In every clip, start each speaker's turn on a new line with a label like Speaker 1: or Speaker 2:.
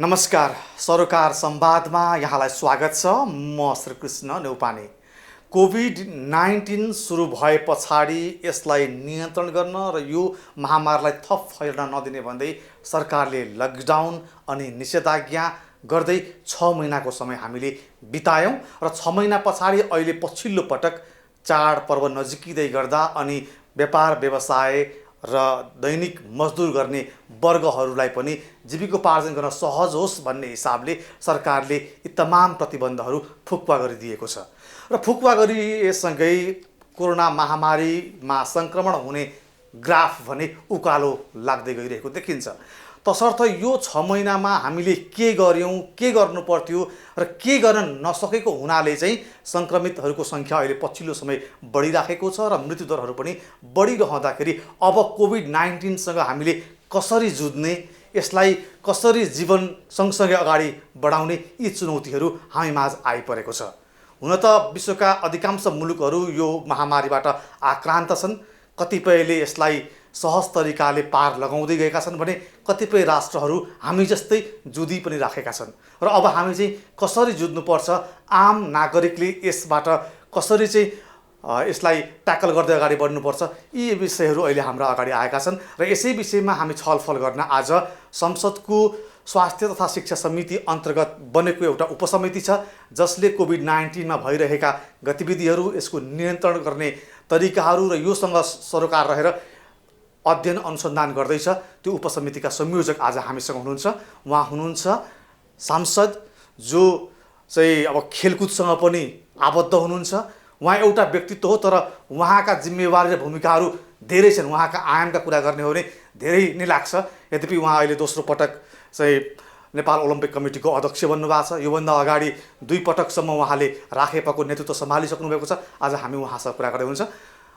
Speaker 1: नमस्कार, सरोकार संवादमा यहाँलाई स्वागत छ। म श्रीकृष्ण नेउपाने। कोभिड-19 सुरु भए पछाडि यसलाई नियन्त्रण गर्न र यो महामारीलाई थप फैलन नदिने भन्दै सरकारले लकडाउन अनि निषेधाज्ञा गर्दै 6 महिनाको समय हामीले बितायौँ र 6 महिना पछाडि अहिले पछिल्लो पटक चाडपर्व नजिकिँदै गर्दा अनि व्यापार व्यवसाय र दैनिक मजदुर गर्ने वर्गहरूलाई पनि जीविकोपार्जन गर्न सहज होस् भन्ने हिसाबले सरकारले यी तमाम प्रतिबन्धहरू फुक्वा गरिदिएको छ र फुक्वा गरिएसँगै कोरोना महामारीमा सङ्क्रमण हुने ग्राफ भने उकालो लाग्दै गइरहेको देखिन्छ। तसर्थ यो 6 महिनामा हामीले के गर्यौँ, के गर्नु पर्थ्यो र के गर्न नसकेको हुनाले चाहिँ सङ्क्रमितहरूको सङ्ख्या अहिले पछिल्लो समय बढिराखेको छ र मृत्युदरहरू पनि बढिरहँदाखेरि अब कोभिड-19सँग हामीले कसरी जुझ्ने, यसलाई कसरी जीवन सँगसँगै अगाडि बढाउने यी चुनौतीहरू हामीमाझ आइपरेको छ। हुन त विश्वका अधिकांश मुलुकहरू यो महामारीबाट आक्रान्त छन्। कतिपयले यसलाई सहज तरिकाले पार लगाउँदै गएका छन् भने कतिपय राष्ट्रहरू हामी जस्तै जुधी पनि राखेका छन् र अब हामी चाहिँ कसरी जुझ्नुपर्छ, आम नागरिकले यसबाट कसरी चाहिँ यसलाई ट्याकल गर्दै अगाडि बढ्नुपर्छ, यी विषयहरू अहिले हाम्रा अगाडि आएका छन् र यसै विषयमा हामी छलफल गर्न आज संसदको स्वास्थ्य तथा शिक्षा समिति अन्तर्गत बनेको एउटा उपसमिति छ जसले कोभिड-19मा भइरहेका गतिविधिहरू, यसको नियन्त्रण गर्ने तरिकाहरू र योसँग सरोकार रहेर अध्ययन अनुसन्धान गर्दैछ। त्यो उपसमितिका संयोजक आज हामीसँग हुनुहुन्छ। उहाँ हुनुहुन्छ सांसद जो चाहिँ अब खेलकुदसँग पनि आबद्ध हुनुहुन्छ। उहाँ एउटा व्यक्तित्व हो तर उहाँका जिम्मेवारी र भूमिकाहरू धेरै छन्। उहाँका आयामका कुरा गर्ने हो भने धेरै नै लाग्छ। यद्यपि उहाँ अहिले दोस्रो पटक चाहिँ नेपाल ओलम्पिक कमिटीको अध्यक्ष बन्नुभएको छ। योभन्दा अगाडि 2 पटकसम्म उहाँले राखेपाको नेतृत्व सम्हालिसक्नु भएको छ। आज हामी उहाँसँग कुरा गर्दै हुनुहुन्छ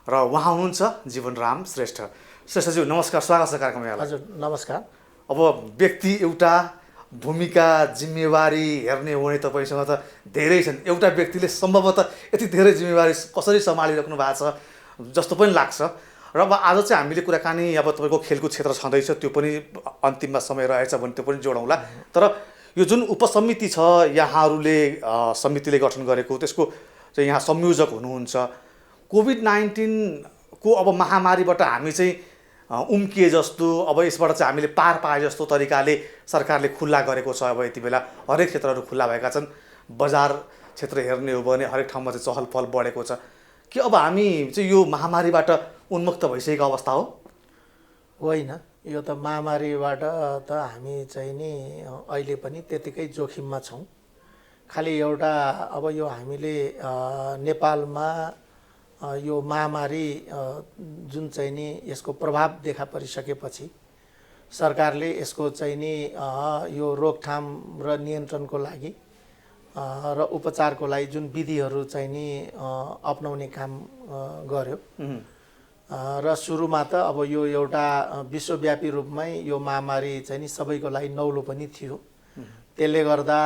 Speaker 1: र उहाँ हुनुहुन्छ जीवनराम श्रेष्ठ। श्रेष्ठज्यू नमस्कार, स्वागत छ कार्यक्रममा।
Speaker 2: हजुर नमस्कार।
Speaker 1: अब व्यक्ति एउटा, भूमिका जिम्मेवारी हेर्ने हो भने तपाईँसँग त धेरै छन्। एउटा व्यक्तिले सम्भवतः यति धेरै जिम्मेवारी कसरी सम्हालिराख्नु भएको छ जस्तो पनि लाग्छ। र अब आज चाहिँ हामीले कुराकानी अब तपाईँको खेलकुद क्षेत्र छँदैछ, त्यो पनि अन्तिममा समय रहेछ भने त्यो पनि जोडौँला। तर यो जुन उपसमिति छ यहाँहरूले समितिले गठन गरेको, त्यसको चाहिँ यहाँ संयोजक हुनुहुन्छ। कोभिड-19 को अब महामारीबाट हामी चाहिँ उम्किए जस्तो, अब यसबाट चाहिँ हामीले पार पाए जस्तो तरिकाले सरकारले खुल्ला गरेको छ। अब यति बेला हरेक क्षेत्रहरू खुल्ला भएका छन्। बजार क्षेत्र हेर्ने हो भने हरेक ठाउँमा चाहिँ चहल पहल बढेको छ। कि अब हामी चाहिँ यो महामारीबाट उन्मुक्त भइसकेको अवस्था हो?
Speaker 2: होइन, यो त महामारीबाट त हामी चाहिँ नि अहिले पनि त्यतिकै जोखिममा छौँ। खालि एउटा अब यो हामीले नेपालमा यो महामारी जुन चाहिँ नि यसको प्रभाव देखा परिसकेपछि सरकारले यसको चाहिँ नि यो रोकथाम र नियन्त्रणको लागि र उपचारको लागि जुन विधिहरू चाहिँ नि अपनाउने काम गर्यो। र सुरुमा त अब यो एउटा विश्वव्यापी रूपमै यो महामारी चाहिँ नि सबैको लागि नौलो पनि थियो। त्यसले गर्दा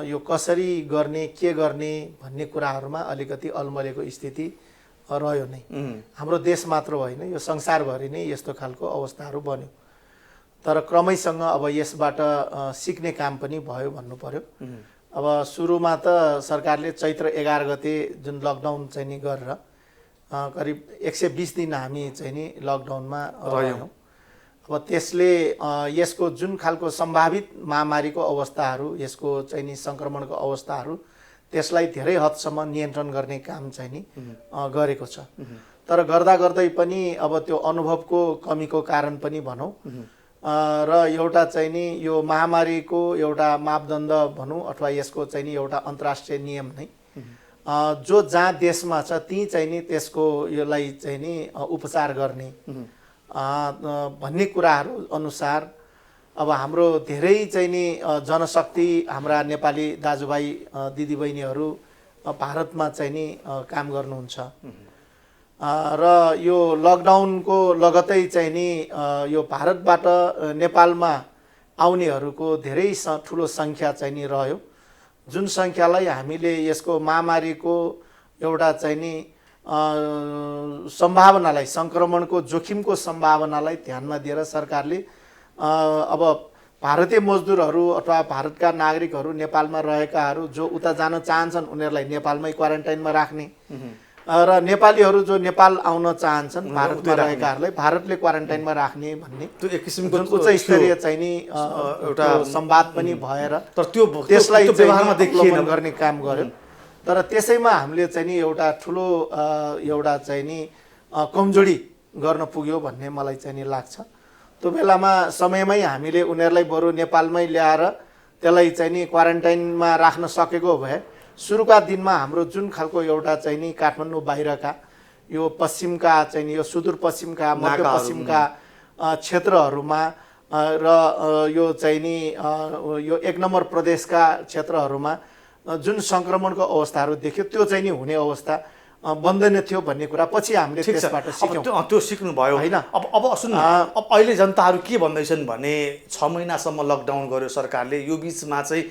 Speaker 2: यो कसरी गर्ने, के गर्ने भन्ने कुराहरूमा अलिकति अल्मलेको स्थिति रह्यो नै। हाम्रो देश मात्र होइन, यो संसारभरि नै यस्तो खालको अवस्थाहरू बन्यो। तर क्रमैसँग अब यसबाट सिक्ने काम पनि भयो भन्नु पर्यो। अब सुरुमा त सरकारले चैत्र 11 गते जुन लकडाउन चाहिँ नि गरेर करिब 120 दिन हामी चाहिँ नि लकडाउनमा रह्यौँ। अब त्यसले यसको जुन खालको सम्भावित महामारीको अवस्थाहरू, यसको चाहिँ नि सङ्क्रमणको अवस्थाहरू, त्यसलाई धेरै हदसम्म नियन्त्रण गर्ने काम चाहिँ नि गरेको छ। तर गर्दा गर्दै पनि अब त्यो अनुभवको कमीको कारण पनि भनौँ र एउटा चाहिँ नि यो महामारीको एउटा मापदण्ड भनौँ अथवा यसको चाहिँ नि एउटा अन्तर्राष्ट्रिय नियम नै जो जहाँ देशमा छ त्यहीँ चाहिँ नि त्यसको यसलाई चाहिँ नि उपचार गर्ने भन्ने कुराहरू अनुसार अब हाम्रो धेरै चाहिँ नि जनशक्ति, हाम्रा नेपाली दाजुभाइ दिदीबहिनीहरू भारतमा चाहिँ नि काम गर्नुहुन्छ र यो लकडाउनको लगतै चाहिँ नि यो भारतबाट नेपालमा आउनेहरूको धेरै ठुलो सङ्ख्या चाहिँ नि रह्यो। जुन सङ्ख्यालाई हामीले यसको महामारीको एउटा चाहिँ नि सम्भावनालाई, सङ्क्रमणको जोखिमको सम्भावनालाई ध्यानमा दिएर सरकारले अब भारतीय मजदुरहरू अथवा भारतका नागरिकहरू नेपालमा रहेकाहरू जो उता जान चाहन्छन् उनीहरूलाई नेपालमै क्वारेन्टाइनमा राख्ने र नेपालीहरू जो नेपाल आउन चाहन्छन् भारतमा रहेकाहरूलाई भारतले क्वारेन्टाइनमा राख्ने भन्ने
Speaker 1: त्यो एक किसिमको
Speaker 2: उच्च स्तरीय चाहिँ नि एउटा संवाद पनि भएर
Speaker 1: तर त्यो
Speaker 2: त्यसलाई
Speaker 1: व्यवहारमा देखिएन
Speaker 2: गर्ने काम गर्यो। तर त्यसैमा हामीले चाहिँ नि एउटा ठुलो एउटा चाहिँ नि कमजोरी गर्न पुग्यो भन्ने मलाई चाहिँ नि लाग्छ। त्यो बेलामा समयमै हामीले उनीहरूलाई बरु नेपालमै ल्याएर त्यसलाई चाहिँ नि क्वारेन्टाइनमा राख्न सकेको भए सुरुका दिनमा हाम्रो जुन खालको एउटा चाहिँ नि काठमाडौँ बाहिरका यो पश्चिमका चाहिँ नि यो सुदूरपश्चिमका मध्यपश्चिमका क्षेत्रहरूमा र यो चाहिँ नि यो 1 नम्बर प्रदेशका क्षेत्रहरूमा जुन सङ्क्रमणको अवस्थाहरू देख्यो त्यो चाहिँ नि हुने अवस्था बन्दैन थियो भन्ने कुरा पछि हामीले त्यसबाट सिक्यौँ।
Speaker 1: त्यो सिक्नु भयो
Speaker 2: हैन।
Speaker 1: अब सुन्नु, अब अहिले जनताहरू के भन्दैछन् भने 6 महिनासम्म लकडाउन गर्यो सरकारले, यो बिचमा चाहिँ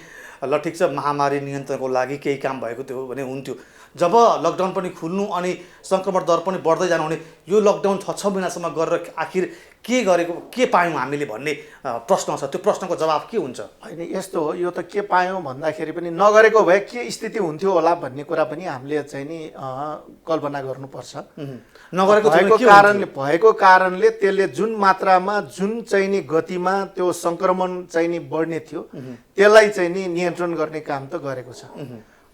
Speaker 1: ल ठिक छ महामारी नियन्त्रणको लागि केही काम भएको थियो भने हुन्थ्यो। जब लकडाउन पनि खुल्नु अनि सङ्क्रमण दर पनि बढ्दै जानु भने यो लकडाउन 6 महिनासम्म गरेर आखिर के गरेको के पायौँ हामीले भन्ने प्रश्न छ। त्यो प्रश्नको जवाब के हुन्छ?
Speaker 2: होइन यस्तो हो, यो त के पायौँ भन्दाखेरि पनि नगरेको भए के स्थिति हुन्थ्यो होला भन्ने कुरा पनि हामीले चाहिँ नि कल्पना गर्नुपर्छ। भएको कारणले त्यसले जुन मात्रामा जुन चाहिँ नि गतिमा त्यो सङ्क्रमण चाहिँ नि बढ्ने थियो त्यसलाई चाहिँ नि नियन्त्रण गर्ने काम त गरेको छ।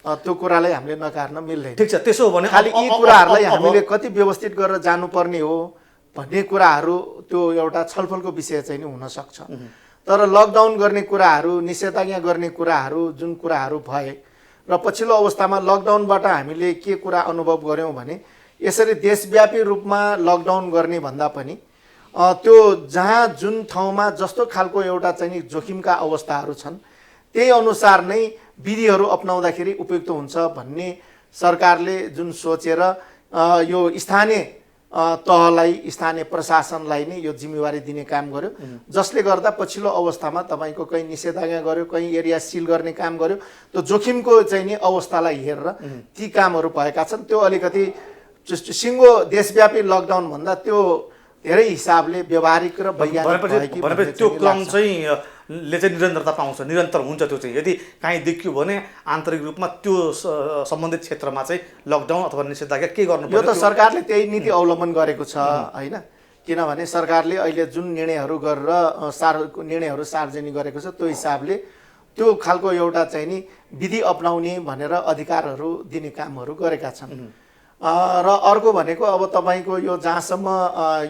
Speaker 2: त्यो कुरालाई हामीले नकार्न मिल्दैन।
Speaker 1: ठिक छ, त्यसो हो भने
Speaker 2: खालि यी कुराहरूलाई हामीले कति व्यवस्थित गरेर जानुपर्ने हो भन्ने कुराहरू त्यो एउटा छलफलको विषय चाहिँ नि हुन सक्छ। तर लकडाउन गर्ने कुराहरू, निषेधाज्ञा गर्ने कुराहरू जुन कुराहरू भए र पछिल्लो अवस्थामा लकडाउनबाट हामीले के कुरा अनुभव गऱ्यौँ भने यसरी देशव्यापी रूपमा लकडाउन गर्ने भन्दा पनि त्यो जहाँ जुन ठाउँमा जस्तो खालको एउटा चाहिँ नि जोखिमका अवस्थाहरू छन् त्यही अनुसार नै विधिहरू अपनाउँदाखेरि उपयुक्त हुन्छ भन्ने सरकारले जुन सोचेर यो स्थानीय तहलाई, स्थानीय प्रशासनलाई नै यो जिम्मेवारी दिने काम गर्यो, जसले गर्दा पछिल्लो अवस्थामा तपाईँको कहीँ निषेधाज्ञा गर्यो, कहीँ एरिया सिल गर्ने काम गर्यो। त्यो जोखिमको चाहिँ नि अवस्थालाई हेरेर ती कामहरू भएका छन्। त्यो अलिकति सिङ्गो देशव्यापी लकडाउन भन्दा त्यो धेरै हिसाबले व्यवहारिक र वैज्ञानिक
Speaker 1: त्यो क्रम चाहिँ निरन्तरता पाउँछ, निरन्तर हुन्छ। त्यो चाहिँ यदि काहीँ देखियो भने आन्तरिक रूपमा त्यो सम्बन्धित क्षेत्रमा चाहिँ लकडाउन अथवा निषेधाज्ञा के गर्नु
Speaker 2: पर्यो? यो त सरकारले त्यही नीति अवलम्बन गरेको छ होइन। किनभने सरकारले अहिले जुन निर्णयहरू गरेर निर्णयहरू सार्वजनिक गरेको छ त्यो हिसाबले त्यो खालको एउटा चाहिँ नि विधि अपनाउने भनेर अधिकारहरू दिने कामहरू गरेका छन्। र अर्को भनेको अब तपाईँको यो जहाँसम्म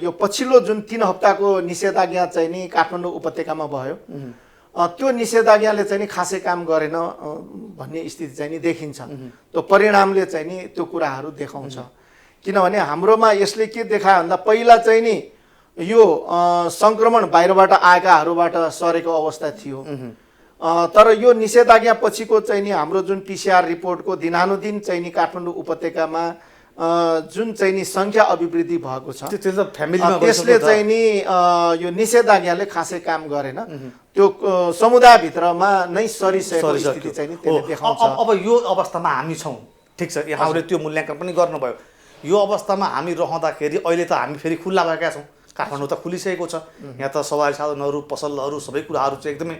Speaker 2: यो पछिल्लो जुन 3 हप्ताको निषेधाज्ञा चाहिँ नि काठमाडौँ उपत्यकामा भयो त्यो निषेधाज्ञाले चाहिँ नि खासै काम गरेन भन्ने स्थिति चाहिँ नि देखिन्छ। त्यो परिणामले चाहिँ नि त्यो कुराहरू देखाउँछ। किनभने हाम्रोमा यसले के देखायो भन्दा पहिला चाहिँ नि यो सङ्क्रमण बाहिरबाट आएकाहरूबाट सरेको अवस्था थियो। तर यो निषेधाज्ञा पछिको चाहिँ नि हाम्रो जुन PCR रिपोर्टको दिनानुदिन चाहिँ नि काठमाडौँ उपत्यकामा जुन चाहिँ नि सङ्ख्या अभिवृद्धि भएको छ त्यसले चाहिँ नि यो निषेधाज्ञाले खासै काम गरेन। त्यो समुदायभित्रमा नै सरिसकेको स्थिति चाहिँ नि त्यसले देखाउँछ।
Speaker 1: अब यो अवस्थामा हामी छौँ, ठिक छ, यहाँहरूले त्यो मूल्याङ्कन पनि गर्नुभयो। यो अवस्थामा हामी रहँदाखेरि अहिले त हामी फेरि खुल्ला भएका छौँ, काठमाडौँ त खुलिसकेको छ, यहाँ त सवारी साधनहरू, पसलहरू, सबै कुराहरू चाहिँ एकदमै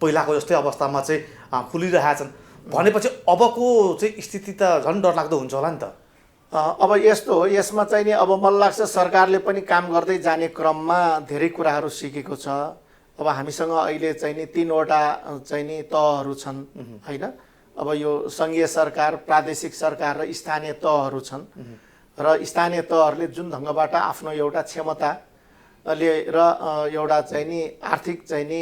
Speaker 1: पहिलाको जस्तै अवस्थामा चाहिँ खुलिरहेका छन् भनेपछि अबको चाहिँ स्थिति त झन् डरलाग्दो हुन्छ होला नि त।
Speaker 2: अब यस्तो हो, यसमा चाहिँ नि अब मलाई लाग्छ सरकारले पनि काम गर्दै जाने क्रममा धेरै कुराहरू सिकेको छ। अब हामीसँग अहिले चाहिँ नि 3वटा चाहिँ नि तहहरू छन् होइन। अब यो सङ्घीय सरकार, प्रादेशिक सरकार र स्थानीय तहहरू छन् र स्थानीय तहहरूले जुन ढङ्गबाट आफ्नो एउटा क्षमताले र एउटा चाहिँ नि आर्थिक चाहिँ नि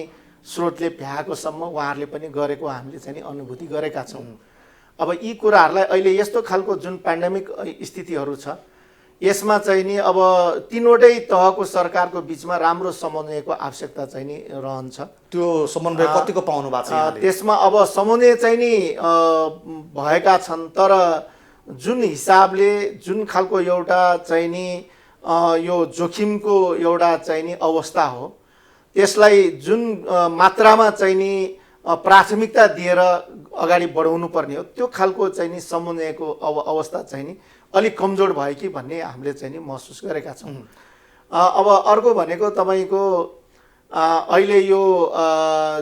Speaker 2: स्रोतले भ्याएकोसम्म उहाँहरूले पनि गरेको हामीले चाहिँ नि अनुभूति गरेका छौँ। अब यी कुराहरूलाई अहिले यस्तो खालको जुन पेन्डेमिक स्थितिहरू छ यसमा चाहिँ नि अब 3वटै तहको सरकारको बिचमा राम्रो समन्वयको आवश्यकता चाहिँ नि रहन्छ।
Speaker 1: त्यो समन्वय कतिको पाउनु भएको छ?
Speaker 2: त्यसमा अब समन्वय चाहिँ नि भएका छन्, तर जुन हिसाबले जुन खालको एउटा चाहिँ नि यो जोखिमको एउटा चाहिँ नि अवस्था हो त्यसलाई जुन मात्रामा चाहिँ नि प्राथमिकता दिएर अगाडि बढाउनु पर्ने हो त्यो खालको चाहिँ नि समन्वयको अवस्था चाहिँ नि अलिक कमजोर भयो कि भन्ने हामीले चाहिँ नि महसुस गरेका छौँ। अब अर्को भनेको तपाईँको अहिले यो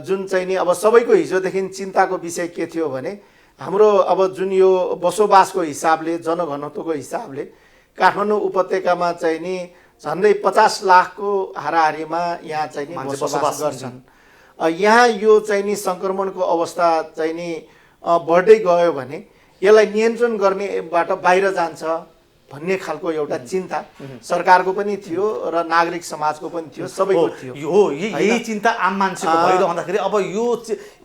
Speaker 2: जुन चाहिँ नि अब सबैको हिजोदेखि चिन्ताको विषय के थियो भने हाम्रो अब जुन यो बसोबासको हिसाबले जनघनत्वको हिसाबले काठमाडौँ उपत्यकामा चाहिँ नि झन्डै 50 लाखको हाराहारीमा यहाँ चाहिँ नि बसोबास गर्छन्। यहाँ यो चाहिँ नि सङ्क्रमणको अवस्था चाहिँ नि बढ्दै गयो भने यसलाई नियन्त्रण गर्नेबाट बाहिर जान्छ भन्ने खालको एउटा चिन्ता सरकारको पनि थियो र नागरिक समाजको पनि थियो, सबैको थियो।
Speaker 1: यही चिन्ता आम मान्छेको भइरहँदाखेरि अब यो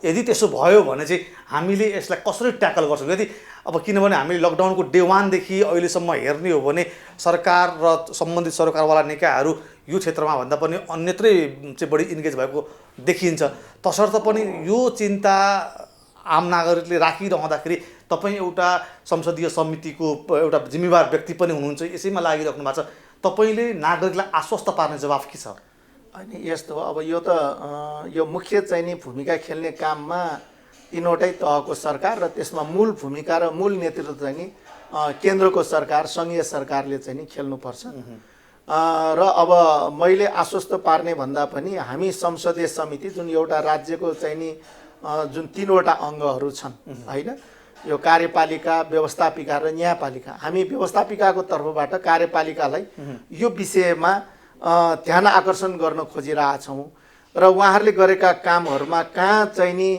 Speaker 1: यदि त्यसो भयो भने चाहिँ हामीले यसलाई कसरी ट्याकल गर्छौँ? यदि अब किनभने हामीले लकडाउनको डे 1 देखि अहिलेसम्म हेर्ने हो भने सरकार र सम्बन्धित सरकारवाला निकायहरू यो क्षेत्रमा भन्दा पनि अन्यत्रै चाहिँ बढी इन्गेज भएको देखिन्छ। तसर्थ पनि यो चिन्ता आम नागरिकले राखिरहँदाखेरि तपाईँ एउटा संसदीय समितिको एउटा जिम्मेवार व्यक्ति पनि हुनुहुन्छ, यसैमा लागिराख्नु भएको छ, तपाईँले नागरिकलाई आश्वस्त पार्ने जवाफ के छ?
Speaker 2: अनि यस्तो हो, अब यो त यो मुख्य चाहिँ नि भूमिका खेल्ने काममा तीनवटै तहको सरकार र त्यसमा मूल भूमिका र मूल नेतृत्व चाहिँ नि केन्द्रको सरकार, सङ्घीय सरकारले चाहिँ नि खेल्नुपर्छ। र अब मैले आश्वस्त पार्ने भन्दा पनि हामी संसदीय समिति जुन एउटा राज्यको चाहिँ नि जुन 3वटा अङ्गहरू छन् होइन, यो कार्यपालिका, व्यवस्थापिका र न्यायपालिका, हामी व्यवस्थापिकाको तर्फबाट कार्यपालिकालाई यो विषयमा ध्यान आकर्षण गर्न खोजिरहेछौँ र उहाँहरूले गरेका कामहरूमा कहाँ चाहिँ नि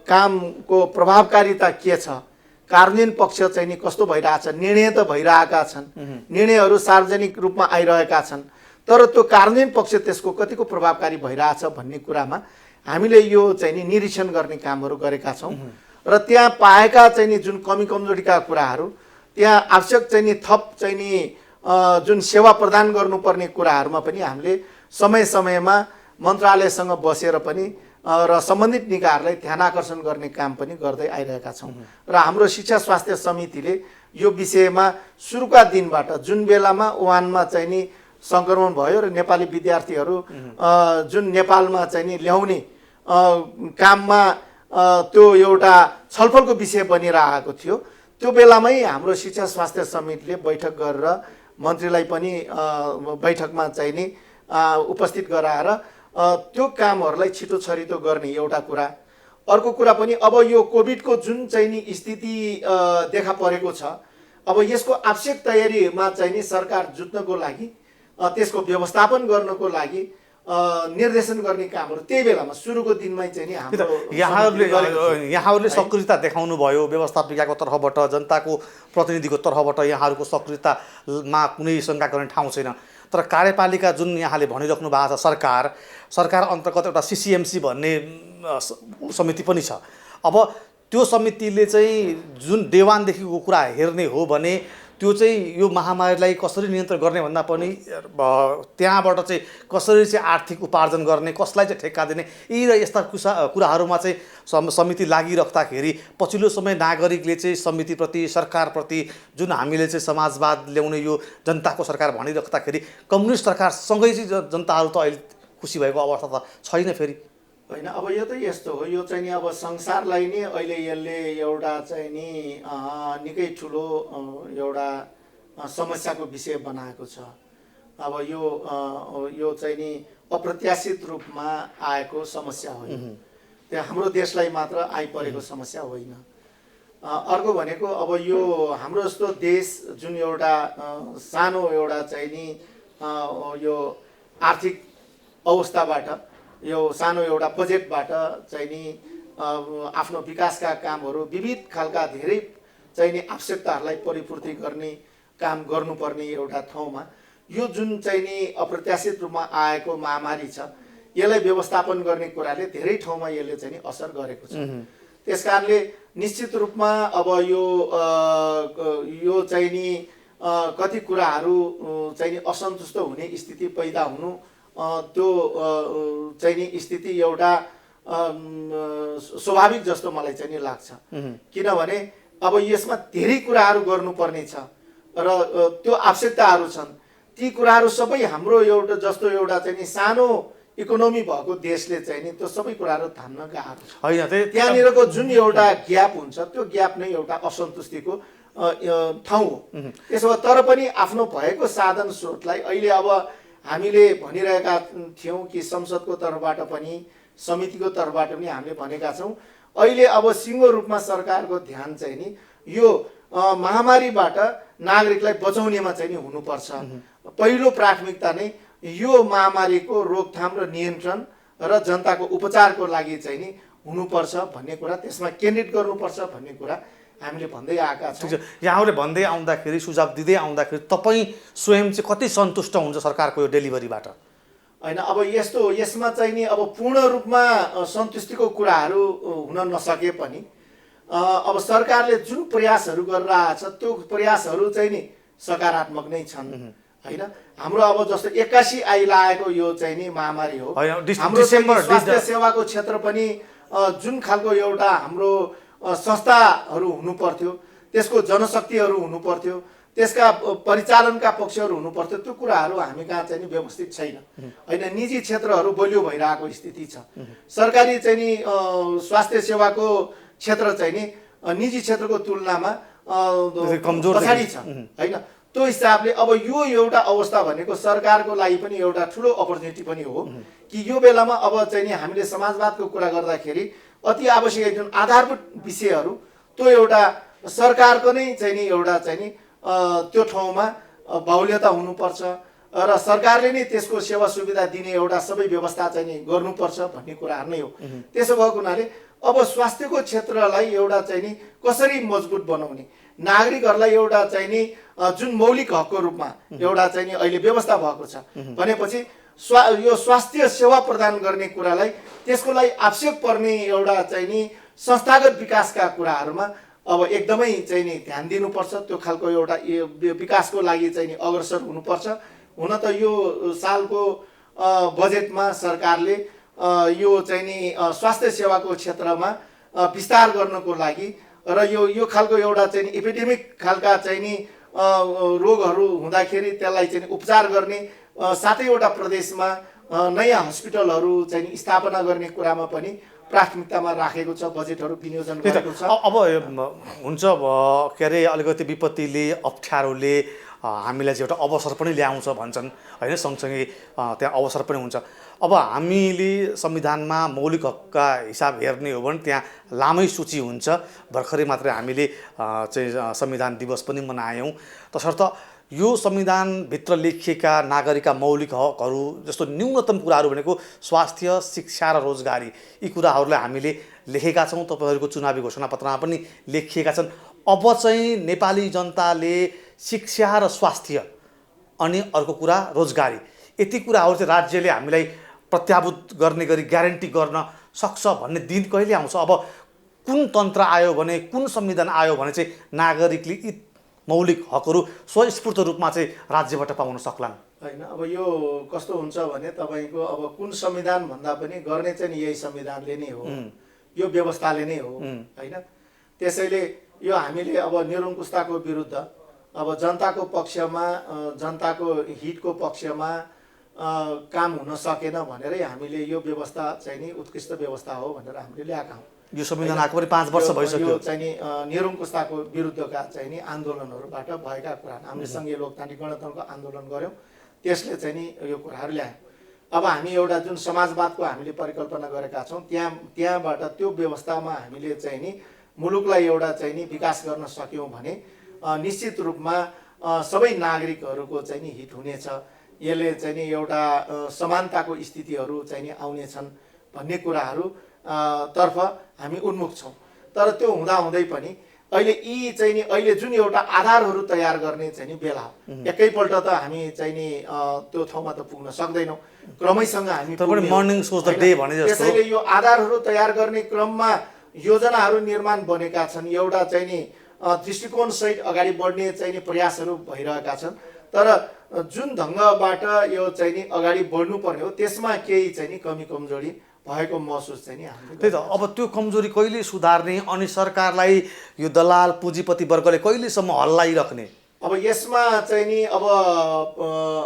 Speaker 2: कामको प्रभावकारिता के छ, कार्यान्वयन पक्ष चाहिँ नि कस्तो भइरहेछ, निर्णय त भइरहेका छन्, निर्णयहरू सार्वजनिक रूपमा आइरहेका छन्, तर त्यो कार्यान्वयन पक्ष त्यसको कतिको प्रभावकारी भइरहेछ भन्ने कुरामा हामीले यो चाहिँ नि निरीक्षण गर्ने कामहरू गरेका छौँ र त्यहाँ पाएका चाहिँ नि जुन कमी कमजोरीका कुराहरू, त्यहाँ आवश्यक चाहिँ नि थप चाहिँ नि जुन सेवा प्रदान गर्नुपर्ने कुराहरूमा पनि हामीले समय समयमा मन्त्रालयसँग बसेर पनि र सम्बन्धित निकायहरूलाई ध्यान आकर्षण गर्ने काम पनि गर्दै आइरहेका छौँ। र हाम्रो शिक्षा स्वास्थ्य समितिले यो विषयमा सुरुका दिनबाट जुन बेलामा वुहानमा चाहिँ नि सङ्क्रमण भयो र नेपाली विद्यार्थीहरू जुन नेपालमा चाहिँ नि ल्याउने काममा त्यो एउटा छलफलको विषय बनिरहेको थियो, त्यो बेलामै हाम्रो शिक्षा स्वास्थ्य समितिले बैठक गरेर मन्त्रीलाई पनि बैठकमा चाहिँ नि उपस्थित गराएर त्यो कामहरूलाई छिटो छरितो गर्ने एउटा कुरा। अर्को कुरा पनि अब यो कोभिडको जुन चाहिँ नि स्थिति देखा परेको छ, अब यसको आवश्यक तयारीमा चाहिँ नि सरकार जुट्नको लागि, त्यसको व्यवस्थापन गर्नको लागि निर्देशन गर्ने कामहरू त्यही बेलामा सुरुको दिनमै चाहिँ नि
Speaker 1: यहाँहरूले सक्रियता देखाउनु भयो व्यवस्थापिकाको तर्फबाट, जनताको प्रतिनिधिको तर्फबाट यहाँहरूको सक्रियतामा कुनै शङ्का गर्ने ठाउँ छैन। तर कार्यपालिका जुन यहाँले भनिराख्नु भएको छ, सरकार अन्तर्गत एउटा CCMC भन्ने समिति पनि छ। अब त्यो समितिले चाहिँ जुन डे 1 देखिको कुरा हेर्ने हो भने त्यो चाहिँ यो महामारीलाई कसरी नियन्त्रण गर्ने भन्दा पनि त्यहाँबाट चाहिँ कसरी चाहिँ आर्थिक उपार्जन गर्ने, कसलाई चाहिँ ठेक्का दिने, यी र यस्ता कुराहरूमा चाहिँ समिति लागिराख्दाखेरि पछिल्लो समय नागरिकले चाहिँ समितिप्रति, सरकारप्रति जुन हामीले चाहिँ समाजवाद ल्याउने यो जनताको सरकार भनिराख्दाखेरि कम्युनिस्ट सरकारसँगै चाहिँ जनताहरू त अहिले खुसी भएको अवस्था त छैन फेरि
Speaker 2: होइन। अब यो त यस्तो हो, यो चाहिँ नि अब संसारलाई नै अहिले यसले एउटा चाहिँ नि निकै ठुलो एउटा समस्याको विषय बनाएको छ। अब यो चाहिँ नि अप्रत्याशित रूपमा आएको समस्या होइन, त्यो हाम्रो देशलाई मात्र आइपरेको समस्या होइन। अर्को भनेको अब यो हाम्रो जस्तो देश जुन एउटा सानो एउटा चाहिँ नि यो आर्थिक अवस्थाबाट, यो सानो एउटा बजेटबाट चाहिँ नि आफ्नो विकासका कामहरू विविध खालका धेरै चाहिँ नि आवश्यकताहरूलाई परिपूर्ति गर्ने काम गर्नुपर्ने एउटा ठाउँमा यो जुन चाहिँ नि अप्रत्याशित रूपमा आएको महामारी छ, यसलाई व्यवस्थापन गर्ने कुराले धेरै ठाउँमा यसले चाहिँ नि असर गरेको छ। त्यसकारणले निश्चित रूपमा अब यो चाहिँ नि कति कुराहरू चाहिँ नि असन्तुष्ट हुने स्थिति पैदा हुनु, त्यो चाहिँ नि स्थिति एउटा स्वाभाविक जस्तो मलाई चाहिँ नि लाग्छ। किनभने अब यसमा धेरै कुराहरू गर्नुपर्ने छ र त्यो आवश्यकताहरू छन्, ती कुराहरू सबै हाम्रो एउटा जस्तो एउटा चाहिँ नि सानो इकोनोमी भएको देशले चाहिँ नि त्यो सबै कुराहरू थाम्न गाह्रो छ। त्यहाँनिरको जुन एउटा ग्याप हुन्छ, त्यो ग्याप नै एउटा असन्तुष्टिको ठाउँ हो। त्यसो भए तर पनि आफ्नो भएको साधन स्रोतलाई अहिले अब हामीले भनिरहेका थियौँ कि संसदको तर्फबाट पनि समितिको तर्फबाट पनि हामीले भनेका छौँ। अहिले अब सिङ्गो रूपमा सरकारको ध्यान चाहिँ नि यो महामारीबाट नागरिकलाई बचाउनेमा चाहिँ नि हुनुपर्छ। पहिलो प्राथमिकता नै यो महामारीको रोकथाम र नियन्त्रण र जनताको उपचारको लागि चाहिँ नि हुनुपर्छ भन्ने कुरा, त्यसमा केन्द्रित गर्नुपर्छ भन्ने कुरा हामीले भन्दै आएका छौँ।
Speaker 1: यहाँहरूले भन्दै आउँदाखेरि, सुझाव दिँदै आउँदाखेरि तपाईँ स्वयं चाहिँ कति सन्तुष्ट हुन्छ सरकारको यो डेलिभरीबाट?
Speaker 2: होइन, अब यसमा चाहिँ नि अब पूर्ण रूपमा सन्तुष्टिको कुराहरू हुन नसके पनि अब सरकारले जुन प्रयासहरू गरिरहेछ त्यो प्रयासहरू चाहिँ नि सकारात्मक नै छन् होइन। हाम्रो अब जस्तो 81 आइलागेको यो चाहिँ नि महामारी हो। हाम्रो स्वास्थ्य सेवाको क्षेत्र पनि जुन खालको एउटा हाम्रो संस्थाहरू हुनु पर्थ्यो, त्यसको जनशक्तिहरू हुनु पर्थ्यो, त्यसका परिचालनका पक्षहरू हुनु पर्थ्यो, त्यो कुराहरू हामी कहाँ चाहिँ नि व्यवस्थित छैन होइन। निजी क्षेत्रहरू बलियो भइरहेको स्थिति छ। सरकारी चाहिँ नि स्वास्थ्य सेवाको क्षेत्र चाहिँ नि निजी क्षेत्रको तुलनामा
Speaker 1: कमजोर
Speaker 2: पछाडि छ होइन। त्यो हिसाबले अब यो एउटा अवस्था भनेको सरकारको लागि पनि एउटा ठुलो अपर्च्युनिटी पनि हो कि यो बेलामा अब चाहिँ नि हामीले समाजवादको कुरा गर्दाखेरि अति आवश्यक जुन आधारभूत विषयहरू त्यो एउटा सरकारको नै चाहिँ नि एउटा चाहिँ नि त्यो ठाउँमा बाहुल्यता हुनुपर्छ र सरकारले नै त्यसको सेवा सुविधा दिने एउटा सबै व्यवस्था चाहिँ नि गर्नुपर्छ भन्ने कुराहरू नै हो। त्यसो भएको हुनाले अब स्वास्थ्यको क्षेत्रलाई एउटा चाहिँ नि कसरी मजबुत बनाउने, नागरिकहरूलाई एउटा चाहिँ नि जुन मौलिक हकको रूपमा एउटा चाहिँ नि अहिले व्यवस्था भएको छ भनेपछि यो स्वास्थ्य सेवा प्रदान गर्ने कुरालाई त्यसको लागि आवश्यक पर्ने एउटा चाहिँ नि संस्थागत विकासका कुराहरूमा अब एकदमै चाहिँ नि ध्यान दिनुपर्छ। त्यो खालको एउटा विकासको लागि चाहिँ नि अग्रसर हुनुपर्छ। हुन त यो सालको बजेटमा सरकारले यो चाहिँ नि स्वास्थ्य सेवाको क्षेत्रमा विस्तार गर्नको लागि र यो खालको एउटा चाहिँ एपिडेमिक खालका चाहिँ नि रोगहरू हुँदाखेरि त्यसलाई चाहिँ उपचार गर्ने सातैवटा प्रदेशमा नयाँ हस्पिटलहरू चाहिँ स्थापना गर्ने कुरामा पनि प्राथमिकतामा राखेको छ, बजेटहरू विनियोजन गरेको छ।
Speaker 1: अब हुन्छ के अरे अलिकति विपत्तिले अप्ठ्यारोले हामीलाई चाहिँ एउटा अवसर पनि ल्याउँछ भन्छन् होइन, सँगसँगै त्यहाँ अवसर पनि हुन्छ। अब हामीले संविधानमा मौलिक हकका हिसाब हेर्ने हो भने त्यहाँ लामै सूची हुन्छ। भर्खरै मात्रै हामीले चाहिँ संविधान दिवस पनि मनायौँ। तसर्थ यो संविधानभित्र लेखिएका नागरिकका मौलिक हकहरू जस्तो न्यूनतम कुराहरू भनेको स्वास्थ्य, शिक्षा र रोजगारी, यी कुराहरूलाई हामीले लेखेका छौँ। तपाईँहरूको चुनावी घोषणापत्रमा पनि लेखिएका छन्। अब चाहिँ नेपाली जनताले शिक्षा र स्वास्थ्य अनि अर्को कुरा रोजगारी, यति कुराहरू चाहिँ राज्यले हामीलाई प्रत्याभूत गर्ने गरी ग्यारेन्टी गर्न सक्छ भन्ने दिन कहिले आउँछ? अब कुन तन्त्र आयो भने, कुन संविधान आयो भने चाहिँ नागरिकले यी मौलिक हकहरू स्वस्फूर्त रूपमा चाहिँ राज्यबाट पाउन सक्लान्?
Speaker 2: होइन, अब यो कस्तो हुन्छ भने तपाईँको अब कुन संविधान भन्दा पनि गर्ने चाहिँ यही संविधानले नै हो, यो व्यवस्थाले नै हो होइन। त्यसैले यो हामीले अब निरङ्कुशताको विरुद्ध अब जनताको पक्षमा, जनताको हितको पक्षमा काम हुन सकेन भनेरै हामीले यो व्यवस्था चाहिँ नि उत्कृष्ट व्यवस्था हो भनेर हामीले ल्याएका हौँ।
Speaker 1: यो संविधान आएको पनि 5 वर्ष भइसक्यो।
Speaker 2: यो चाहिँ नि निरङ्कुशताको विरुद्धका चाहिँ नि आन्दोलनहरूबाट भएका कुरा, हामीले सङ्घीय लोकतान्त्रिक गणतन्त्रको आन्दोलन गऱ्यौँ, त्यसले चाहिँ नि यो कुराहरू ल्यायौँ। अब हामी एउटा जुन समाजवादको हामीले परिकल्पना गरेका छौँ त्यहाँबाट त्यो व्यवस्थामा हामीले चाहिँ नि मुलुकलाई एउटा चाहिँ नि विकास गर्न सक्यौँ भने निश्चित रूपमा सबै नागरिकहरूको चाहिँ नि हित हुनेछ। यसले चाहिँ नि एउटा समानताको स्थितिहरू चाहिँ नि आउनेछन् भन्ने कुराहरू तर्फ हामी उन्मुख छौँ। तर त्यो हुँदाहुँदै पनि अहिले यी चाहिँ नि अहिले जुन एउटा आधारहरू तयार गर्ने चाहिँ नि बेला हो, एकैपल्ट त हामी चाहिँ नि त्यो ठाउँमा त पुग्न सक्दैनौँ, क्रमैसँग हामी
Speaker 1: मर्निङ सोच द डे भने जस्तो।
Speaker 2: त्यसैले यो आधारहरू तयार गर्ने क्रममा योजनाहरू निर्माण बनेका छन्, एउटा चाहिँ नि दृष्टिकोणसहित अगाडि बढ्ने चाहिँ नि प्रयासहरू भइरहेका छन्। तर जुन ढङ्गबाट यो चाहिँ नि अगाडि बढ्नुपर्ने हो त्यसमा केही चाहिँ नि कमी कमजोरी भएको महसुस चाहिँ नि हामीले।
Speaker 1: त्यही त, अब त्यो कमजोरी कहिले सुधार्ने अनि सरकारलाई यो दलाल पुँजीपति वर्गले कहिलेसम्म हल्लाइराख्ने?
Speaker 2: अब यसमा चाहिँ नि अब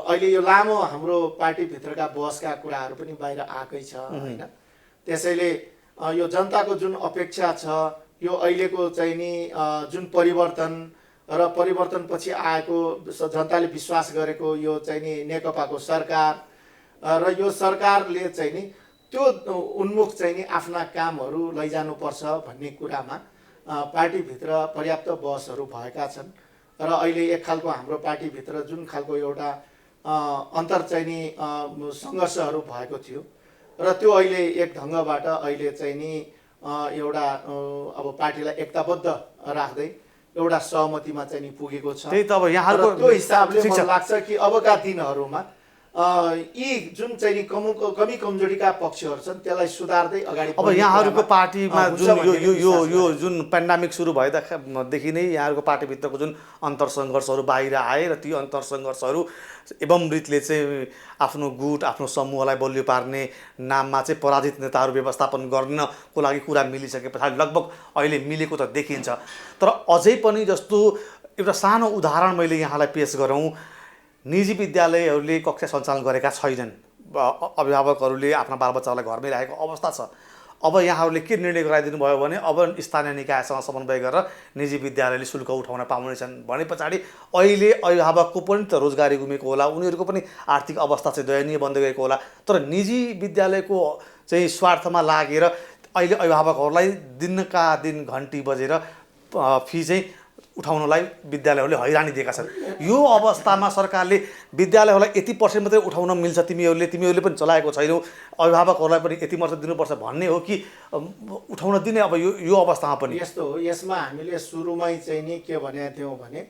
Speaker 2: अहिले यो लामो हाम्रो पार्टीभित्रका बहसका कुराहरू पनि बाहिर आएकै छ होइन। त्यसैले यो जनताको जुन अपेक्षा छ, यो अहिलेको चाहिँ नि जुन परिवर्तन र परिवर्तनपछि आएको जनताले विश्वास गरेको यो चाहिँ नि नेकपाको सरकार र यो सरकारले चाहिँ नि त्यो उन्मुख चाहिँ नि आफ्ना कामहरू लैजानुपर्छ भन्ने कुरामा पार्टीभित्र पर्याप्त बहसहरू भएका छन् र अहिले एक खालको हाम्रो पार्टीभित्र जुन खालको एउटा अन्तर चाहिँ नि सङ्घर्षहरू भएको थियो र त्यो अहिले एक ढङ्गबाट अहिले चाहिँ नि एउटा अब पार्टीलाई एकताबद्ध राख्दै एउटा सहमतिमा चाहिँ नि पुगेको छ।
Speaker 1: त्यही त अब यहाँहरूको
Speaker 2: त्यो हिसाबले मलाई लाग्छ कि अबका दिनहरूमा यी जुन चाहिँ नि कमी कमजोरीका पक्षहरू छन् त्यसलाई सुधार्दै अगाडि
Speaker 1: अब यहाँहरूको पार्टीमा जुन यो जुन पेन्डामिक सुरु भएदेखि नै यहाँहरूको पार्टीभित्रको जुन अन्तरसङ्घर्षहरू बाहिर आए र ती अन्तरसङ्घर्षहरू एवं रीतिले चाहिँ आफ्नो गुट आफ्नो समूहलाई बलियो पार्ने नाममा चाहिँ पराजित नेताहरू व्यवस्थापन गर्नको लागि कुरा मिलिसके पछाडि लगभग अहिले मिलेको त देखिन्छ। तर अझै पनि जस्तो एउटा सानो उदाहरण मैले यहाँलाई पेश गरौँ, निजी विद्यालयहरूले कक्षा सञ्चालन गरेका छैनन्, अभिभावकहरूले आफ्ना बालबच्चालाई घरमै राखेको अवस्था छ। अब यहाँहरूले के निर्णय गराइदिनु भयो भने अब स्थानीय निकायसँग समन्वय गरेर निजी विद्यालयले शुल्क उठाउन पाउनेछन् भने पछाडि अहिले अभिभावकको पनि त रोजगारी गुमेको होला, उनीहरूको पनि आर्थिक अवस्था चाहिँ दयनीय बन्दै गएको होला। तर निजी विद्यालयको चाहिँ स्वार्थमा लागेर अहिले अभिभावकहरूलाई दिनका दिन घन्टी बजेर फी चाहिँ उठाउनलाई विद्यालयहरूले हैरानी दिएका छन्। यो अवस्थामा सरकारले विद्यालयहरूलाई यति पर्सेन्ट मात्रै उठाउन मिल्छ, तिमीहरूले पनि चलाएको छैनौ, अभिभावकहरूलाई पनि यति मात्रै दिनुपर्छ भन्ने हो कि उठाउन दिने अब यो अवस्थामा पनि?
Speaker 2: यस्तो हो, यसमा हामीले सुरुमै चाहिँ नि के भनेका थियौँ भने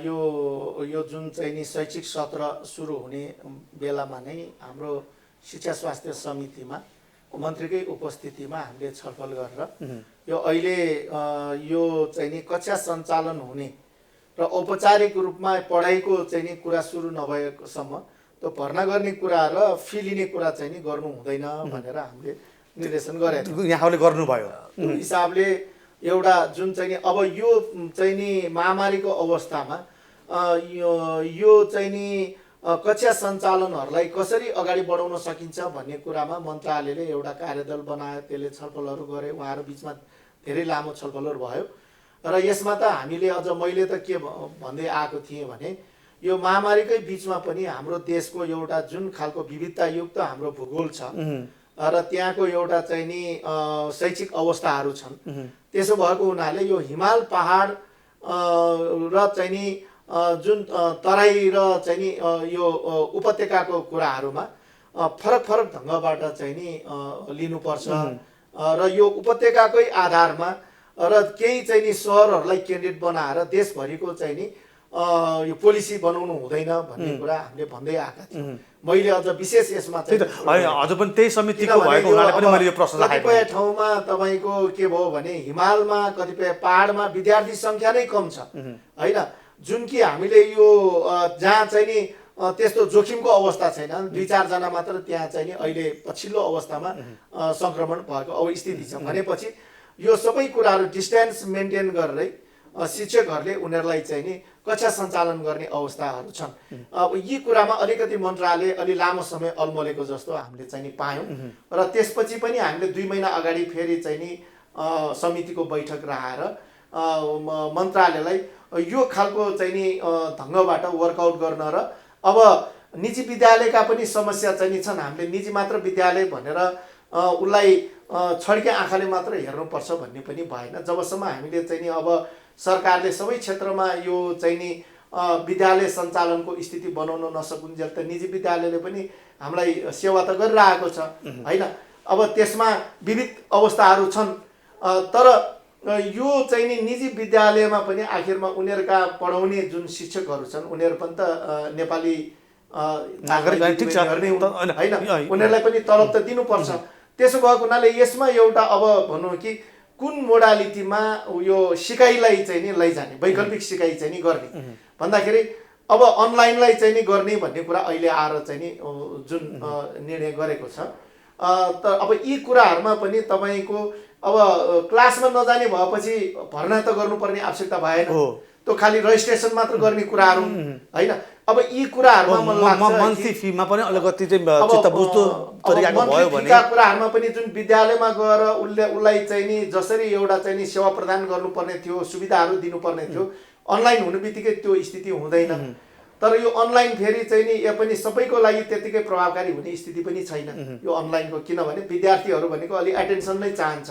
Speaker 2: यो जुन चाहिँ नि शैक्षिक सत्र सुरु हुने बेलामा नै हाम्रो शिक्षा स्वास्थ्य समितिमा मन्त्रीकै उपस्थितिमा हामीले छलफल गरेर यो अहिले यो चाहिँ नि कक्षा सञ्चालन हुने र औपचारिक रूपमा पढाइको चाहिँ नि कुरा सुरु नभएकोसम्म त्यो भर्ना गर्ने कुरा र फी लिने कुरा चाहिँ नि गर्नु हुँदैन भनेर हामीले निर्देशन गरेका थियौँ।
Speaker 1: यहाँहरूले गर्नुभयो।
Speaker 2: त्यो हिसाबले एउटा जुन चाहिँ नि अब यो चाहिँ नि महामारीको अवस्थामा यो चाहिँ नि कक्षा सञ्चालनहरूलाई कसरी अगाडि बढाउन सकिन्छ भन्ने कुरामा मन्त्रालयले एउटा कार्यदल बनायो, त्यसले छलफलहरू गरे, उहाँहरू बिचमा धेरै लामो छलफलहरू भयो र यसमा त हामीले अझ मैले त के भन्दै आएको थिएँ भने यो महामारीकै बिचमा पनि हाम्रो देशको एउटा जुन खालको विविधतायुक्त हाम्रो भूगोल छ र त्यहाँको एउटा चाहिँ नि शैक्षिक अवस्थाहरू छन्, त्यसो भएको हुनाले यो हिमाल पहाड र चाहिँ नि जुन तराई र चाहिँ नि यो उपत्यकाको कुराहरूमा फरक फरक ढङ्गबाट चाहिँ नि लिनुपर्छ र यो उपत्यकाकै आधारमा र केही चाहिँ नि सहरहरूलाई केन्द्रित बनाएर देशभरिको चाहिँ नि यो पोलिसी बनाउनु हुँदैन भन्ने कुरा हामीले भन्दै आएका थियौँ। मैले अझ विशेष यसमा चाहिँ
Speaker 1: हजुर पनि त्यही समितिको भएको हुनाले पनि मैले यो प्रश्न राखेको।
Speaker 2: कतिपय ठाउँमा तपाईँको के भयो भने हिमालमा कतिपय पहाडमा विद्यार्थी सङ्ख्या नै कम छ होइन, जुन कि हामीले यो जहाँ चाहिँ नि त्यस्तो जोखिमको अवस्था छैन, 2-4 जना मात्र त्यहाँ चाहिँ नि अहिले पछिल्लो अवस्थामा सङ्क्रमण भएको स्थिति छ भनेपछि यो सबै कुराहरू डिस्टेन्स मेन्टेन गरेरै शिक्षकहरूले उनीहरूलाई चाहिँ नि कक्षा सञ्चालन गर्ने अवस्थाहरू छन्। अब यी कुरामा अलिकति मन्त्रालय अलि लामो समय अल्मलेको जस्तो हामीले चाहिँ नि पायौँ र त्यसपछि पनि हामीले 2 महिना अगाडि फेरि चाहिँ नि समितिको बैठक राखेर मन्त्रालयलाई यो खालको चाहिँ नि ढङ्गबाट वर्कआउट गर्न र अब निजी विद्यालयका पनि समस्या चाहिँ नि छन्, हामीले निजी मात्र विद्यालय भनेर उसलाई छड्के आँखाले मात्र हेर्नुपर्छ भन्ने पनि भएन। जबसम्म हामीले चाहिँ नि अब सरकारले सबै क्षेत्रमा यो चाहिँ नि विद्यालय सञ्चालनको स्थिति बनाउन नसकुन्जेल त निजी विद्यालयले पनि हामीलाई सेवा त गरिरहेको छ होइन। अब त्यसमा विविध अवस्थाहरू छन्, तर यो चाहिँ नि निजी विद्यालयमा पनि आखिरमा उनीहरूका पढाउने जुन शिक्षकहरू छन् उनीहरू पनि त नेपाली
Speaker 1: नागरिक
Speaker 2: होइन, उनीहरूलाई पनि तलब त दिनुपर्छ। त्यसो भएको हुनाले यसमा एउटा अब भनौँ कि कुन मोडालिटीमा यो सिकाइलाई चाहिँ नि लैजाने, वैकल्पिक सिकाइ चाहिँ नि गर्ने भन्दाखेरि अब अनलाइनलाई चाहिँ नि गर्ने भन्ने कुरा अहिले आएर चाहिँ नि जुन निर्णय गरेको छ। तर अब यी कुराहरूमा पनि तपाईँको अब क्लासमा नजाने भएपछि भर्ना त गर्नुपर्ने आवश्यकता भएन, त्यो खालि रजिस्ट्रेसन मात्र गर्ने कुराहरू होइन। अब यी कुराहरूमा मलाई लाग्छ
Speaker 1: मन्थली फीमा पनि अलिकति चाहिँ चित्त बुझ्दो तरिकाको भयो भने
Speaker 2: कुराहरूमा पनि जुन विद्यालयमा गएर उसलाई चाहिँ नि जसरी एउटा चाहिँ नि सेवा प्रदान गर्नुपर्ने थियो, सुविधाहरू दिनुपर्ने थियो, अनलाइन हुने बित्तिकै त्यो स्थिति हुँदैन। तर यो अनलाइन फेरि चाहिँ नि यो पनि सबैको लागि त्यतिकै प्रभावकारी हुने स्थिति पनि छैन यो अनलाइनको, किनभने विद्यार्थीहरू भनेको अलि एटेन्सन नै चाहन्छ।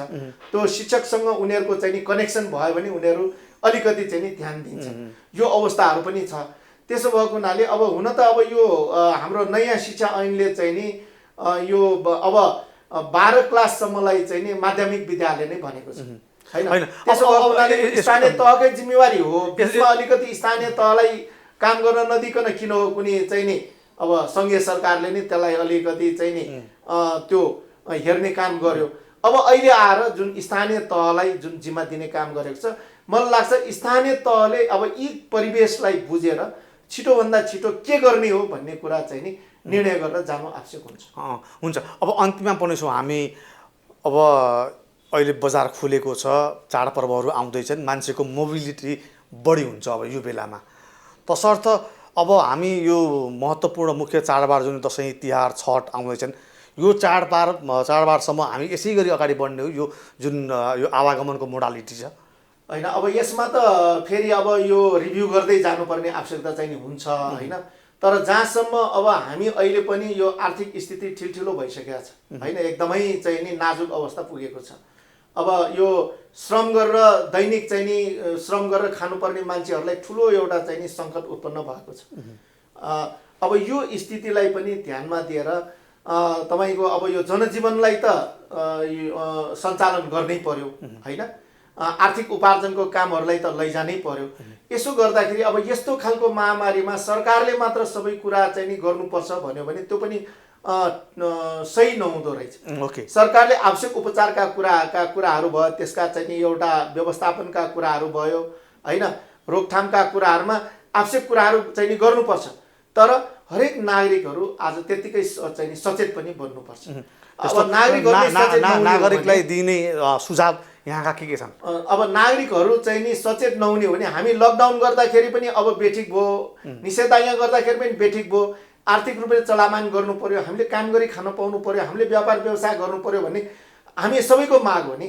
Speaker 2: त्यो शिक्षकसँग उनीहरूको चाहिँ नि कनेक्सन भयो भने उनीहरू अलिकति चाहिँ नि ध्यान दिन्छ। यो अवस्थाहरू पनि छ। त्यसो भएको हुनाले अब हुन त अब यो हाम्रो नयाँ शिक्षा ऐनले चाहिँ नि यो अब 12 क्लाससम्मलाई चाहिँ नि माध्यमिक विद्यालय नै भनेको छ हैन। त्यसो भएको हुनाले स्थानीय तहकै जिम्मेवारी हो। त्यसमा अलिकति स्थानीय तहलाई काम गर्न नदिकन किन हो कुनै चाहिँ नि अब सङ्घीय सरकारले नै त्यसलाई अलिकति चाहिँ नि त्यो हेर्ने काम गर्यो। अब अहिले आएर जुन स्थानीय तहलाई जुन जिम्मा दिने काम गरेको छ, मलाई लाग्छ स्थानीय तहले अब यी परिवेशलाई बुझेर छिटोभन्दा छिटो के गर्ने हो भन्ने कुरा चाहिँ नि निर्णय गरेर जानु आवश्यक हुन्छ।
Speaker 1: हुन्छ। अब अन्तिममा पनि छौँ हामी। अब अहिले बजार खुलेको छ, चाडपर्वहरू आउँदैछन्, मान्छेको मोबिलिटी बढी हुन्छ अब यो बेलामा। तसर्थ अब हामी यो महत्त्वपूर्ण मुख्य चाडबाड जुन दसैँ तिहार छठ आउँदैछन्, यो चाडबाडसम्म हामी यसै गरी अगाडि बढ्ने हो यो जुन यो आवागमनको मोडालिटी छ
Speaker 2: हैन। अब यसमा त फेरि अब यो रिभ्यू गर्दै जानुपर्ने आवश्यकता चाहिँ नि हुन्छ हैन। तर जहाँसम्म अब हामी अहिले पनि यो आर्थिक स्थिति ठिलठिलो भइसकेको छ हैन, एकदमै चाहिँ नि नाजुक अवस्था पुगेको छ। अब यो श्रम गरेर दैनिक चाहिँ नि श्रम गरेर खानुपर्ने मान्छेहरूलाई ठुलो एउटा चाहिँ नि सङ्कट उत्पन्न भएको छ। अब यो स्थितिलाई पनि ध्यानमा दिएर तपाईँको अब यो जनजीवनलाई त सञ्चालन गर्नै पर्यो हैन। आर्थिक उपार्जनको कामहरूलाई त लैजानै पर्यो। यसो गर्दाखेरि अब यस्तो खालको महामारीमा सरकारले मात्र सबै कुरा चाहिँ नि गर्नुपर्छ भन्यो भने त्यो पनि सही नहुँदो रहेछ।
Speaker 1: ओके।
Speaker 2: सरकारले आवश्यक उपचारका कुराहरू भयो, त्यसका चाहिँ नि एउटा व्यवस्थापनका कुराहरू भयो हैन, रोकथामका कुराहरूमा आवश्यक कुराहरू चाहिँ नि गर्नुपर्छ। तर हरेक नागरिकहरू आज त्यतिकै चाहिँ नि सचेत पनि बन्नुपर्छ। अब
Speaker 1: नागरिकलाई दिने सुझाव यहाँका के छन्?
Speaker 2: अब नागरिकहरू चाहिँ नि सचेत नहुने हो भने हामी लकडाउन गर्दाखेरि पनि अब बेठिक भयो, निषेधाज्ञा गर्दाखेरि पनि बेठिक भयो, आर्थिक रूपले चलामान गर्नु पर्यो, हामीले काम गरी खान पाउनु पर्यो, हामीले व्यापार व्यवसाय गर्नु पर्यो भन्ने हामी सबैको माग हो नि।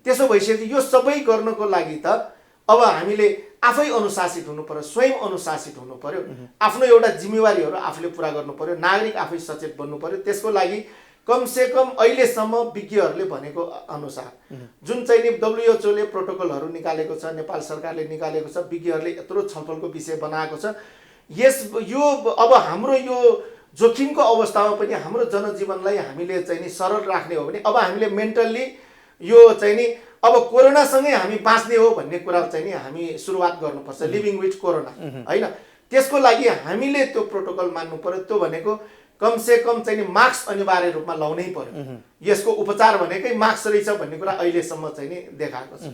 Speaker 2: त्यसो भइसकेपछि यो सबै गर्नको लागि त अब हामीले आफै अनुशासित हुनु पर्यो, स्वयं अनुशासित हुनु पर्यो, आफ्नो एउटा जिम्मेवारीहरू आफूले पुरा गर्नु पर्यो, नागरिक आफै सचेत बन्नु पर्यो। त्यसको लागि कमसेकम अहिलेसम्म विज्ञहरूले भनेको अनुसार जुन चाहिँ नि WHO ले प्रोटोकलहरू निकालेको छ, नेपाल सरकारले निकालेको छ, विज्ञहरूले यत्रो छलफलको विषय बनाएको छ, यो अब हाम्रो यो जोखिमको अवस्थामा पनि हाम्रो जनजीवनलाई हामीले चाहिँ नि सरल राख्ने हो भने अब हामीले मेन्टल्ली यो चाहिँ नि अब कोरोनासँगै हामी बाँच्ने हो भन्ने कुरा चाहिँ नि हामी सुरुवात गर्नुपर्छ, लिभिङ विथ कोरोना हैन। त्यसको लागि हामीले त्यो प्रोटोकल मान्नु पर्यो। त्यो भनेको कमसेकम चाहिँ नि मास्क अनिवार्य रूपमा लाउनै पर्यो। यसको उपचार भनेकै मास्क रहेछ भन्ने कुरा अहिलेसम्म चाहिँ नि देखाएको छ।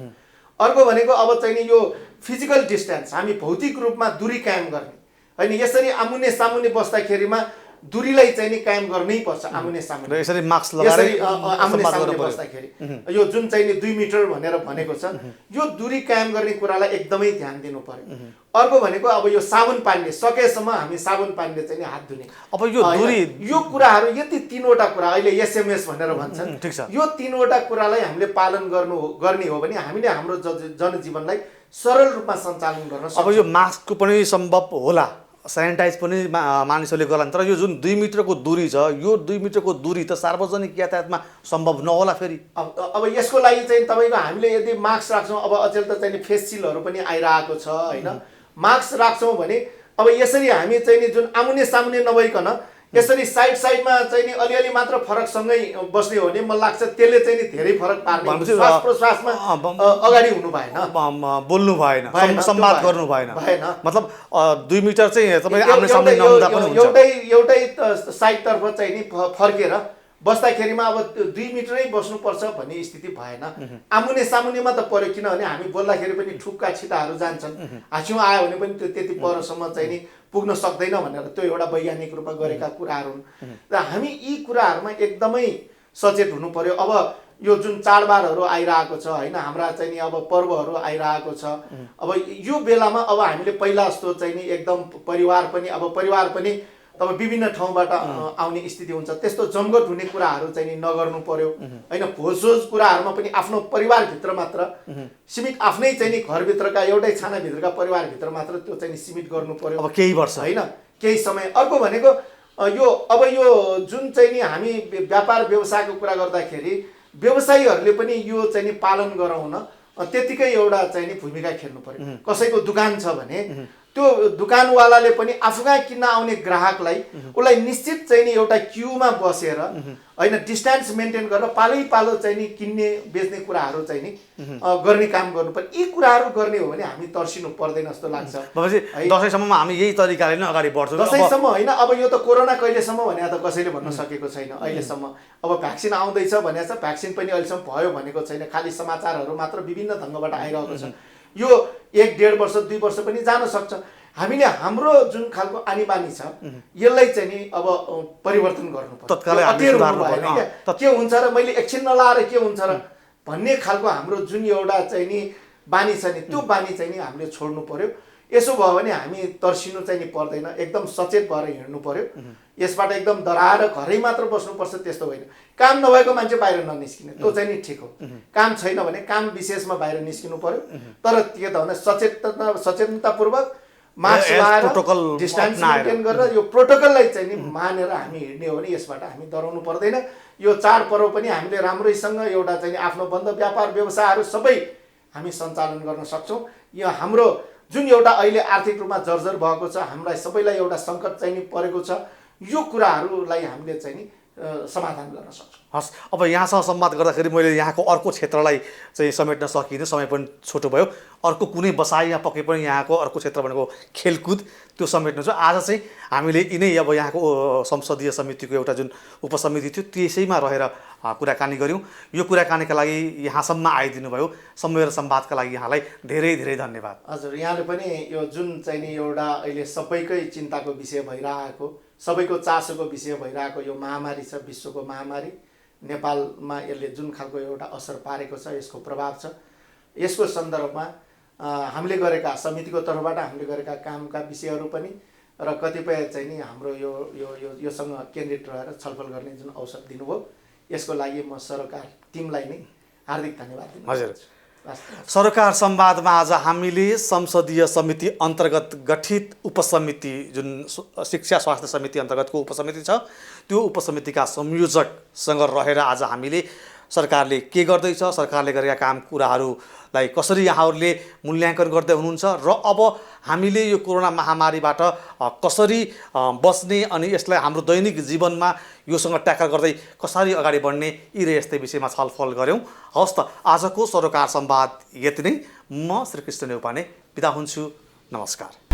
Speaker 2: अर्को भनेको अब चाहिँ नि यो फिजिकल डिस्टेन्स, हामी भौतिक रूपमा दूरी कायम गर्ने हैन। यसरी आमुने सामुने बस्दाखेरिमा दूरीलाई चाहिँ नि कायम गर्नै पर्छ। आमुने सामुने
Speaker 1: यसरी मास्क लगाएर
Speaker 2: आमुने सामुने बस्दाखेरि यो जुन चाहिँ नि 2 मिटर भनेर भनेको छ, यो दूरी कायम गर्ने कुरालाई एकदमै ध्यान दिनु पर्यो। अर्को भनेको अब यो साबुन पानीले सकेसम्म हामी साबुन पानीले चाहिँ नि हात धुने।
Speaker 1: अब यो दूरी
Speaker 2: यो कुराहरू यति 3वटा कुरा अहिले SMS भनेर भन्छन्, यो 3वटा कुरालाई हामीले पालन गर्ने हो भने हामीले हाम्रो जनजीवनलाई सरल रूपमा सञ्चालन गर्न सक्छौँ।
Speaker 1: अब यो मास्कको पनि सम्भव होला, सेनिटाइज पनि मानिसहरूले गर्लान्, तर यो जुन 2 मिटरको दूरी छ, यो 2 मिटरको दूरी त सार्वजनिक यातायातमा सम्भव नहोला फेरि।
Speaker 2: अब यसको लागि चाहिँ तपाईँको हामीले यदि मास्क राख्छौँ, अब अचेल त चाहिँ फेस सिलहरू पनि आइरहेको छ हैन। मास्क राख्छौँ भने अब यसरी हामी चाहिँ नि जुन आमुने सामुने नभइकन यसरी साइडमा चाहिँ नि अलिअलि मात्र फरकसँगै बस्ने हो भने मलाई लाग्छ त्यसले चाहिँ नि धेरै फरक पार्ने। श्वास प्रश्वासमा अगाडि हुनु भएन,
Speaker 1: बोल्नु भएन, संवाद गर्नु भएन, मतलब 2 मिटर चाहिँ तपाईँ आम्ने सामने नहुँदा पनि हुन्छ।
Speaker 2: एउटै साइडतर्फ चाहिँ नि फर्केर बस्दाखेरिमा अब 2 मिटरै बस्नुपर्छ भन्ने स्थिति भएन। आमुने सामुनेमा त पर्यो, किनभने हामी बोल्दाखेरि पनि ठुक्का छिटाहरू जान्छन्, हाँस्यौँ आयो भने पनि त्यो त्यति परसम्म चाहिँ नि पुग्न सक्दैन भनेर त्यो एउटा वैज्ञानिक रूपमा गरेका कुराहरू हुन्। र हामी यी कुराहरूमा एकदमै सचेत हुनु पर्यो। अब यो जुन चाडबाडहरू आइरहेको छ हैन, हाम्रा चाहिँ नि अब पर्वहरू आइरहेको छ, अब यो बेलामा अब हामीले पहिला जस्तो चाहिँ नि एकदम परिवार पनि तब विभिन्न ठाउँबाट आउने स्थिति हुन्छ। त्यस्तो जमघट हुने कुराहरू चाहिँ नि नगर्नु पर्यो होइन। भोजसोज कुराहरूमा पनि आफ्नो परिवारभित्र मात्र सीमित, आफ्नै चाहिँ नि घरभित्रका एउटै छानाभित्रका परिवारभित्र मात्र त्यो चाहिँ नि सीमित गर्नु पर्यो
Speaker 1: अब केही वर्ष
Speaker 2: होइन, केही समय। अर्को भनेको यो अब यो जुन चाहिँ नि हामी व्यापार व्यवसायको कुरा गर्दाखेरि व्यवसायीहरूले पनि यो चाहिँ नि पालन गराउन त्यतिकै एउटा चाहिँ नि भूमिका खेल्नु पर्यो। कसैको दुकान छ भने त्यो दुकानवालाले पनि आफूकहाँ किन्न आउने ग्राहकलाई उसलाई निश्चित चाहिँ नि एउटा क्यूमा बसेर होइन डिस्टेन्स मेन्टेन गरेर पालै पालो चाहिँ नि किन्ने बेच्ने कुराहरू चाहिँ नि गर्ने काम गर्नु पर्यो। यी कुराहरू गर्ने हो भने हामी तर्सिनु पर्दैन जस्तो लाग्छ।
Speaker 1: दसैँसम्ममा हामी यही तरिकाले नै अगाडि बढ्छौँ।
Speaker 2: दसैँसम्म होइन, अब यो त कोरोना कहिलेसम्म भने त कसैले भन्न सकेको छैन अहिलेसम्म। अब भ्याक्सिन आउँदैछ भनेको छ, भ्याक्सिन पनि अहिलेसम्म भयो भनेको छैन, खालि समाचारहरू मात्र विभिन्न ढङ्गबाट आइरहेको छ। यो 1-1.5 वर्ष 2 वर्ष पनि जान सक्छ। हामीले हाम्रो जुन खालको आनी बानी छ यसलाई चाहिँ नि अब परिवर्तन गर्नुपर्छ। के हुन्छ र मैले एकछिन नलाएर के हुन्छ र भन्ने खालको हाम्रो जुन एउटा चाहिँ नि बानी छ नि त्यो बानी चाहिँ नि हामीले छोड्नु पर्यो। यसो भयो भने हामी तर्सिनु चाहिँ नि पर्दैन, एकदम सचेत भएर हिँड्नु पर्यो। यसबाट एकदम डराएर घरै मात्र बस्नुपर्छ त्यस्तो होइन। काम नभएको मान्छे बाहिर ननिस्किने त्यो चाहिँ नि ठिक हो। काम छैन भने काम विशेषमा बाहिर निस्किनु पर्यो। तर के त भने सचेतनतापूर्वक मास्क लगाएर डिस्टेन्स मेन्टेन गरेर यो प्रोटोकललाई चाहिँ नि मानेर हामी हिँड्ने हो भने यसबाट हामी डराउनु पर्दैन। यो चाडपर्व पनि हामीले राम्रैसँग एउटा चाहिँ आफ्नो बन्द व्यापार व्यवसायहरू सबै हामी सञ्चालन गर्न सक्छौँ। यो हाम्रो जुन एउटा अहिले आर्थिक रूपमा जर्जर भएको छ, हामीलाई सबैलाई एउटा सङ्कट चाहिँ नि परेको छ, यो कुराहरूलाई हामीले चाहिँ नि समाधान गर्न सक्छौँ।
Speaker 1: हस्, अब यहाँसँग संवाद गर्दाखेरि मैले यहाँको अर्को क्षेत्रलाई चाहिँ समेट्न सकिनँ, समय पनि छोटो भयो। अर्को कुनै बसाइ या पक्कै पनि यहाँको अर्को क्षेत्र भनेको खेलकुद, त्यो समेट्नु छ। आज चाहिँ हामीले यिनै अब यहाँको संसदीय समितिको एउटा जुन उपसमिति थियो त्यसैमा रहेर कुराकानी गऱ्यौँ। यो कुराकानीका लागि यहाँसम्म आइदिनु भयो। समय र संवादका लागि यहाँलाई धेरै धेरै धन्यवाद।
Speaker 2: हजुर, यहाँले पनि यो जुन चाहिँ नि एउटा अहिले सबैकै चिन्ताको विषय भइरहेको, सबैको चासोको विषय भइरहेको यो महामारी छ, विश्वको महामारी, नेपालमा यसले जुन खालको एउटा असर पारेको छ, यसको प्रभाव छ, यसको सन्दर्भमा हामीले गरेका समितिको तर्फबाट हामीले गरेका कामका विषयहरू पनि र कतिपय चाहिँ नि हाम्रो योसँग केन्द्रित रहेर छलफल गर्ने जुन अवसर दिनुभयो यसको लागि म सरकार टिमलाई नै हार्दिक धन्यवाद दिन्छु।
Speaker 1: हजुर, सरकार संवादमा आज हामीले संसदीय समिति अन्तर्गत गठित उपसमिति जुन शिक्षा स्वास्थ्य समिति अन्तर्गतको उपसमिति छ त्यो उपसमितिका संयोजकसँग रहेर आज हामीले सरकारले के गर्दैछ, सरकारले गरेका काम कुराहरूलाई कसरी यहाँहरूले मूल्याङ्कन गर्दै हुनुहुन्छ र अब हामीले यो कोरोना महामारीबाट कसरी बच्ने अनि यसलाई हाम्रो दैनिक जीवनमा योसँग ट्याकल गर्दै कसरी अगाडि बढ्ने यी र यस्तै विषयमा छलफल गऱ्यौँ। हवस् त, आजको सरोकार संवाद यति नै। म श्रीकृष्ण नेउपाने बिदा हुन्छु। नमस्कार।